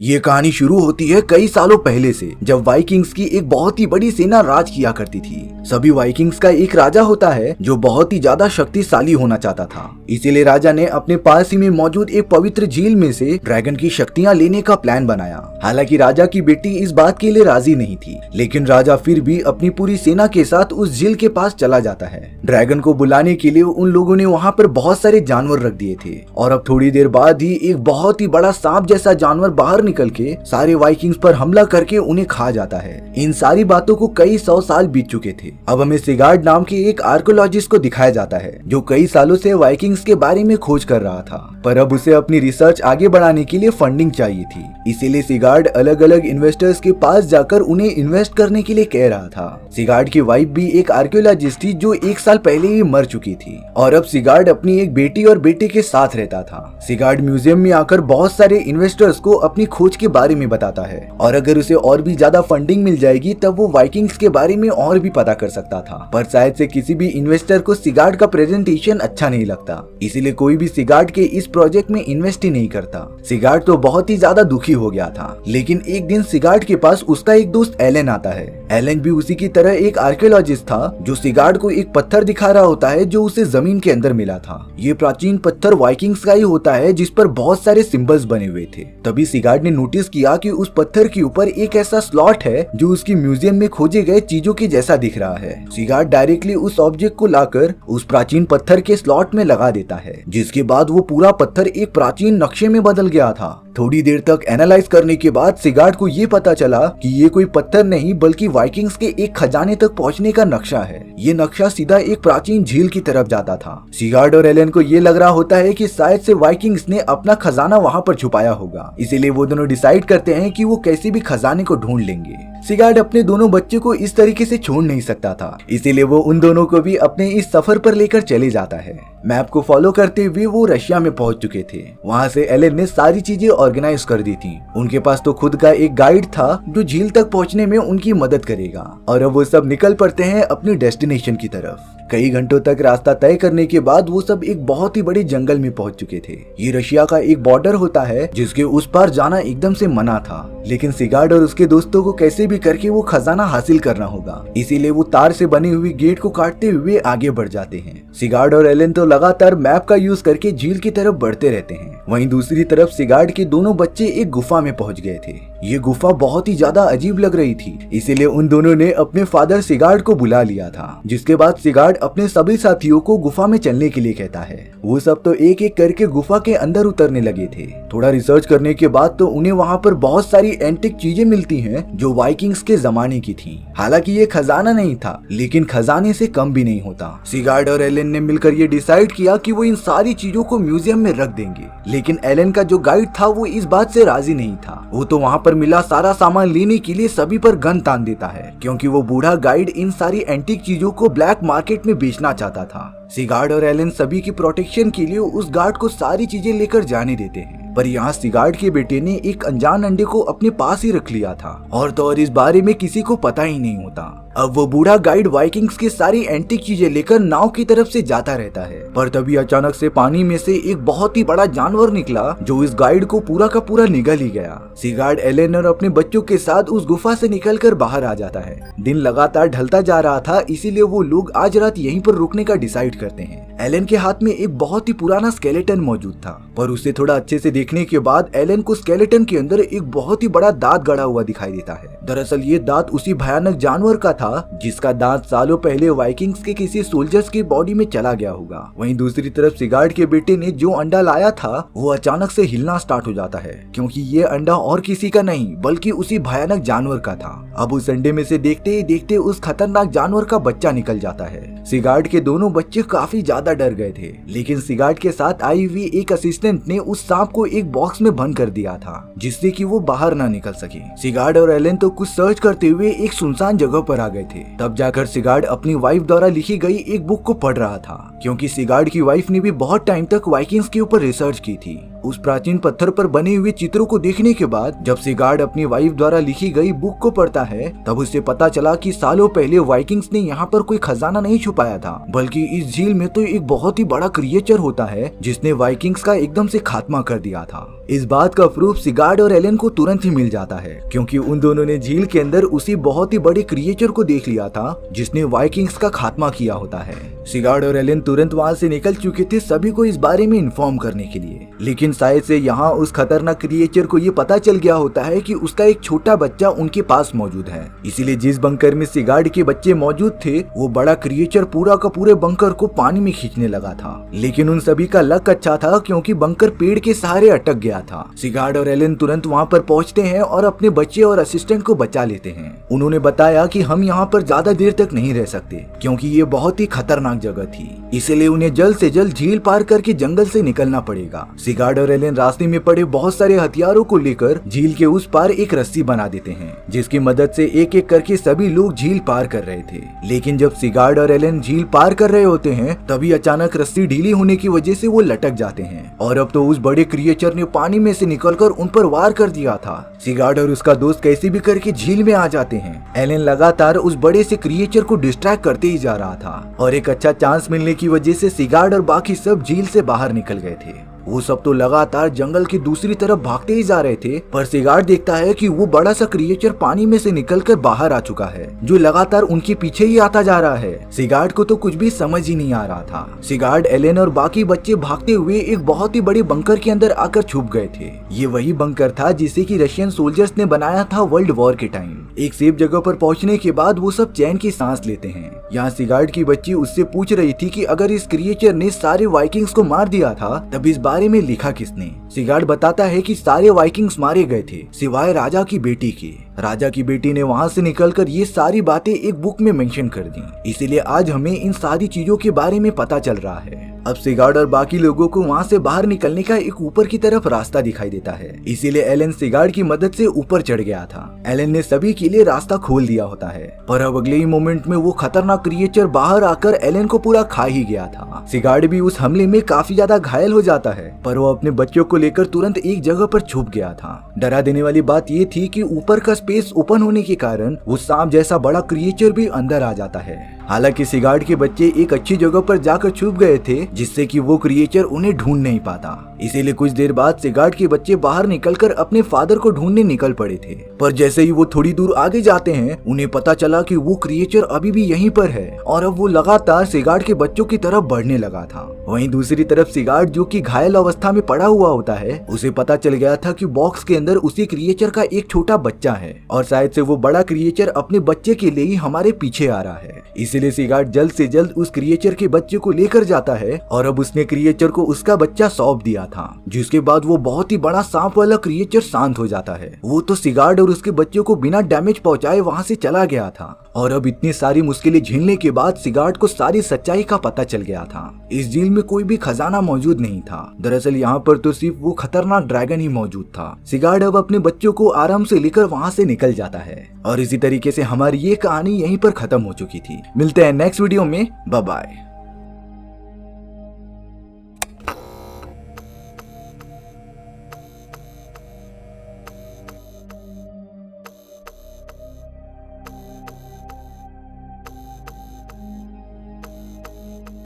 ये कहानी शुरू होती है कई सालों पहले से, जब वाइकिंग्स की एक बहुत ही बड़ी सेना राज किया करती थी। सभी वाइकिंग्स का एक राजा होता है जो बहुत ही ज्यादा शक्तिशाली होना चाहता था। इसीलिए राजा ने अपने पास ही में मौजूद एक पवित्र झील में से ड्रैगन की शक्तियां लेने का प्लान बनाया। हालांकि राजा की बेटी इस बात के लिए राजी नहीं थी, लेकिन राजा फिर भी अपनी पूरी सेना के साथ उस झील के पास चला जाता है। ड्रैगन को बुलाने के लिए उन लोगों ने वहाँ पर बहुत सारे जानवर रख दिए थे और अब थोड़ी देर बाद ही एक बहुत ही बड़ा सांप जैसा जानवर बाहर निकल के सारे वाइकिंग्स पर हमला करके उन्हें खा जाता है। इन सारी बातों को कई 100 साल बीत चुके थे। अब हमें सिगार्ड नाम के एक आर्कोलॉजिस्ट को दिखाया जाता है जो कई सालों से वाइकिंग्स के बारे में खोज कर रहा था, पर अब उसे अपनी रिसर्च आगे बढ़ाने के लिए फंडिंग चाहिए थी। इसीलिए सिगार्ड अलग अलग इन्वेस्टर्स के पास जाकर उन्हें इन्वेस्ट करने के लिए कह रहा था। सिगार्ड की वाइफ भी एक आर्कियोलॉजिस्ट थी जो 1 साल पहले ही मर चुकी थी और अब सिगार्ड अपनी एक बेटी और बेटे के साथ रहता था। सिगार्ड म्यूजियम में आकर बहुत सारे इन्वेस्टर्स को अपनी खोज के बारे में बताता है और अगर उसे और भी ज्यादा फंडिंग मिल जाएगी तब वो वाइकिंग्स के बारे में और भी पता कर सकता था। पर शायद से किसी भी इन्वेस्टर को सिगार्ड का प्रेजेंटेशन अच्छा नहीं लगता, इसीलिए कोई भी सिगार्ड के इस प्रोजेक्ट में इन्वेस्ट ही नहीं करता। सिगार्ड तो बहुत ही ज्यादा दुखी हो गया था, लेकिन एक दिन सिगार्ड के पास उसका एक दोस्त एलन आता है। एलन भी उसी की तरह एक आर्कियोलॉजिस्ट था जो सिगार्ड को एक पत्थर दिखा रहा होता है जो उसे जमीन के अंदर मिला था। ये प्राचीन पत्थर वाइकिंग्स का ही होता है जिस पर बहुत सारे सिंबल्स बने हुए थे। तभी सिगार्ड ने नोटिस किया कि उस पत्थर के ऊपर एक ऐसा स्लॉट है जो उसकी म्यूजियम में खोजे गए चीजों के जैसा दिख रहा है। सिगार्ड डायरेक्टली उस ऑब्जेक्ट को लाकर उस प्राचीन पत्थर के स्लॉट में लगा देता है, जिसके बाद वो पूरा पत्थर एक प्राचीन नक्शे में बदल गया था। थोड़ी देर तक एनालाइज करने के बाद सिगार्ड को ये पता चला कि ये कोई पत्थर नहीं बल्कि वाइकिंग्स के एक खजाने तक पहुंचने का नक्शा है। ये नक्शा सीधा एक प्राचीन झील की तरफ जाता था। सिगार्ड और एलन को ये लग रहा होता है कि शायद से वाइकिंग्स ने अपना खजाना वहाँ पर छुपाया होगा, इसीलिए वो दोनों डिसाइड करते हैं कि वो कैसे भी खजाने को ढूंढ लेंगे। सिगार्ड अपने दोनों बच्चों को इस तरीके से छोड़ नहीं सकता था, इसीलिए वो उन दोनों को भी अपने इस सफर पर लेकर चले जाता है। मैप को फॉलो करते हुए वो रशिया में पहुंच चुके थे। वहाँ से एलन ने सारी चीजें ऑर्गेनाइज कर दी थी। उनके पास तो खुद का एक गाइड था जो झील तक पहुंचने में उनकी मदद करेगा और अब वो सब निकल पड़ते हैं अपनी डेस्टिनेशन की तरफ। कई घंटों तक रास्ता तय करने के बाद वो सब एक बहुत ही बड़े जंगल में पहुंच चुके थे। ये रशिया का एक बॉर्डर होता है जिसके उस पार जाना एकदम से मना था, लेकिन सिगार्ड और उसके दोस्तों को कैसे भी करके वो खजाना हासिल करना होगा, इसीलिए वो तार से बनी हुई गेट को काटते हुए आगे बढ़ जाते हैं। सिगार्ड और एलन तो लगातार मैप का यूज करके झील की तरफ बढ़ते रहते हैं। वहीं दूसरी तरफ सिगार्ड के दोनों बच्चे एक गुफा में पहुंच गए थे। ये गुफा बहुत ही ज्यादा अजीब लग रही थी, इसीलिए उन दोनों ने अपने फादर सिगार्ड को बुला लिया था। जिसके बाद सिगार्ड अपने सभी साथियों को गुफा में चलने के लिए कहता है। वो सब तो एक एक करके गुफा के अंदर उतरने लगे थे। थोड़ा रिसर्च करने के बाद तो उन्हें वहाँ पर बहुत सारी एंटिक चीजें मिलती हैं जो वाइकिंग्स के जमाने की थी। हालांकि ये खजाना नहीं था, लेकिन खजाने से कम भी नहीं होता। सिगार्ड और एलन ने मिलकर ये डिसाइड किया कि वो इन सारी चीजों को म्यूजियम में रख देंगे, लेकिन एलन का जो गाइड था वो इस बात से राजी नहीं था। वो तो वहाँ पर मिला सारा सामान लेने के लिए सभी पर गन तान देता है, क्योंकि वो बूढ़ा गाइड इन सारी एंटीक चीजों को ब्लैक मार्केट में बेचना चाहता था। सिगार्ड और एलन सभी की प्रोटेक्शन के लिए उस गार्ड को सारी चीजें लेकर जाने देते हैं, पर यहाँ सिगार्ड के बेटे ने एक अनजान अंडे को अपने पास ही रख लिया था और तो और इस बारे में किसी को पता ही नहीं होता। अब वो बूढ़ा गाइड वाइकिंग्स की सारी एंटीक चीजें लेकर नाव की तरफ से जाता रहता है, पर तभी अचानक से पानी में से एक बहुत ही बड़ा जानवर निकला जो इस गाइड को पूरा का पूरा निगल ही गया। सिगार्ड एलन और अपने बच्चों के साथ उस गुफा से निकलकर बाहर आ जाता है। दिन लगातार ढलता जा रहा था, इसीलिए वो लोग आज रात यहीं पर रुकने का डिसाइड करते हैं। एलन के हाथ में एक बहुत ही पुराना स्केलेटन मौजूद था, पर उसे थोड़ा अच्छे से देखने के बाद एलन को स्केलेटन के अंदर एक बहुत ही बड़ा दांत गड़ा हुआ दिखाई देता है। दरअसल ये दांत उसी भयानक जानवर का था जिसका दांत सालों पहले वाइकिंग्स के किसी सोल्जर्स की बॉडी में चला गया होगा। वहीं दूसरी तरफ सिगार्ड के बेटे ने जो अंडा लाया था वो अचानक से हिलना स्टार्ट हो जाता है, क्योंकि ये अंडा और किसी का नहीं बल्कि उसी भयानक जानवर का था। अब उस अंडे में से देखते ही देखते उस खतरनाक जानवर का बच्चा निकल जाता है। सिगार्ड के दोनों बच्चे काफी ज्यादा डर गए थे, लेकिन सिगार्ड के साथ आई हुई एक असिस्टेंट ने उस सांप को एक बॉक्स में बंद कर दिया था, जिससे कि वो बाहर ना निकल सके। सिगार्ड और एलन तो कुछ सर्च करते हुए एक सुनसान जगह पर आ गए थे। तब जाकर सिगार्ड अपनी वाइफ द्वारा लिखी गई एक बुक को पढ़ रहा था, क्योंकि सिगार्ड की वाइफ ने भी बहुत टाइम तक वाइकिंग्स के ऊपर रिसर्च की थी उस प्राचीन पत्थर पर बने हुए चित्रों को देखने के बाद जब सिगार्ड अपनी वाइफ द्वारा लिखी गई बुक को पढ़ता है तब उसे पता चला कि सालों पहले वाइकिंग्स ने यहाँ पर कोई खजाना नहीं छुपाया था, बल्कि इस झील में तो एक बहुत ही बड़ा क्रिएचर होता है जिसने वाइकिंग्स का एकदम से खात्मा कर दिया था। इस बात का प्रूफ सिगार्ड और एलेन को तुरंत ही मिल जाता है, क्योंकि उन दोनों ने झील के अंदर उसी बहुत ही बड़े क्रिएचर को देख लिया था जिसने वाइकिंग्स का खात्मा किया होता है। सिगार्ड और एलेन तुरंत वहाँ से निकल चुके थे सभी को इस बारे में इन्फॉर्म करने के लिए, लेकिन शायद से यहाँ उस खतरनाक क्रिएचर को ये पता चल गया होता है कि उसका एक छोटा बच्चा उनके पास मौजूद है। इसीलिए जिस बंकर में सिगार्ड के बच्चे मौजूद थे वो बड़ा क्रिएचर पूरा का पूरे बंकर को पानी में खींचने लगा था। लेकिन उन सभी का लक अच्छा था क्योंकि बंकर पेड़ के सहारे अटक गया था। सिगार्ड और एलेन तुरंत वहाँ पर पहुँचते हैं और अपने बच्चे और असिस्टेंट को बचा लेते हैं। उन्होंने बताया कि हम यहाँ पर ज्यादा देर तक नहीं रह सकते क्योंकि ये बहुत ही खतरनाक जगह थी, इसलिए उन्हें जल्द से जल्द झील पार करके जंगल से निकलना पड़ेगा। सिगार्ड और एलेन रास्ते में पड़े बहुत सारे हथियारों को लेकर झील के उस पार एक रस्सी बना देते हैं, जिसकी मदद से एक एक करके सभी लोग झील पार कर रहे थे। लेकिन जब सिगार्ड और एलेन झील पार कर रहे होते हैं तभी अचानक रस्सी ढीली होने की वजह से वो लटक जाते हैं और अब तो उस बड़े क्रिएचर ने पानी में से निकलकर उन पर वार कर दिया था। सिगार्ड और उसका दोस्त कैसे भी करके झील में आ जाते हैं। एलेन लगातार उस बड़े से क्रिएचर को डिस्ट्रैक्ट करते ही जा रहा था और एक अच्छा चांस मिलने की वजह से सिगार्ड और बाकी सब झील से बाहर निकल गए थे। वो सब तो लगातार जंगल की दूसरी तरफ भागते ही जा रहे थे, पर सिगार्ड देखता है कि वो बड़ा सा क्रिएचर पानी में से निकलकर बाहर आ चुका है जो लगातार उनके पीछे ही आता जा रहा है। सिगार्ड को तो कुछ भी समझ ही नहीं आ रहा था। सिगार्ड, एलेन और बाकी बच्चे भागते हुए एक बहुत ही बड़े बंकर के अंदर आकर छुप गए थे। ये वही बंकर था जिसे कि रशियन सोल्जर्स ने बनाया था वर्ल्ड वॉर के टाइम। एक सेफ जगह पर पहुंचने के बाद वो सब चैन की सांस लेते हैं। यहाँ सिगार्ड की बच्ची उससे पूछ रही थी कि अगर इस क्रिएचर ने सारे वाइकिंग्स को मार दिया था तब इस बारे में लिखा किसने। सिगार्ड बताता है कि सारे वाइकिंग्स मारे गए थे सिवाय राजा की बेटी के। राजा की बेटी ने वहाँ से निकलकर ये सारी बातें एक बुक में मेंशन कर दी, इसीलिए आज हमें इन सारी चीजों के बारे में पता चल रहा है। अब सिगार्ड और बाकी लोगों को वहाँ से बाहर निकलने का एक ऊपर की तरफ रास्ता दिखाई देता है, इसीलिए एलेन सिगार्ड की मदद से ऊपर चढ़ गया था। एलेन ने सभी के लिए रास्ता खोल दिया होता है, पर अब अगले ही मोमेंट में वो खतरनाक क्रिएचर बाहर आकर एलेन को पूरा खा ही गया था। सिगार्ड भी उस हमले में काफी ज्यादा घायल हो जाता है, पर वो अपने बच्चों को लेकर तुरंत एक जगह पर छुप गया था। डरा देने वाली बात ये थी कि ऊपर का स्पेस ओपन होने के कारण वो सांप जैसा बड़ा क्रिएचर भी अंदर आ जाता है। हालांकि सिगार्ड के बच्चे एक अच्छी जगह पर जाकर छुप गए थे जिससे कि वो क्रिएचर उन्हें ढूंढ नहीं पाता। इसीलिए कुछ देर बाद सिगार्ड के बच्चे बाहर निकलकर अपने फादर को ढूंढने निकल पड़े थे, पर जैसे ही वो थोड़ी दूर आगे जाते हैं उन्हें पता चला कि वो क्रिएचर अभी भी यहीं पर है और अब वो लगातार सिगार्ड के बच्चों की तरफ बढ़ने लगा था। वहीं दूसरी तरफ सिगार्ड, जो कि घायल अवस्था में पड़ा हुआ होता है, उसे पता चल गया था कि बॉक्स के अंदर उसी क्रिएचर का एक छोटा बच्चा है और शायद से वो बड़ा क्रिएचर अपने बच्चे के लिए ही हमारे पीछे आ रहा है। इसीलिए सिगार्ड जल्द से जल्द उस क्रिएचर के बच्चे को लेकर जाता है और अब उसने क्रिएचर को उसका बच्चा सौंप दिया था, जिसके बाद वो बहुत ही बड़ा सांप वाला क्रिएचर शांत हो जाता है। वो तो सिगार्ड और उसके बच्चे को बिना डैमेज पहुंचाए वहां से चला गया था और अब इतनी सारी मुश्किलें झेलने के बाद सिगार्ड को सारी सच्चाई का पता चल गया था। इस झील में कोई भी खजाना मौजूद नहीं था, दरअसल यहाँ पर तो सिर्फ वो खतरनाक ड्रैगन ही मौजूद था। सिगार्ड अब अपने बच्चों को आराम से लेकर वहाँ से निकल जाता है और इसी तरीके से हमारी ये कहानी यहीं पर खत्म हो चुकी थी। मिलते हैं नेक्स्ट वीडियो में, बाय बाय।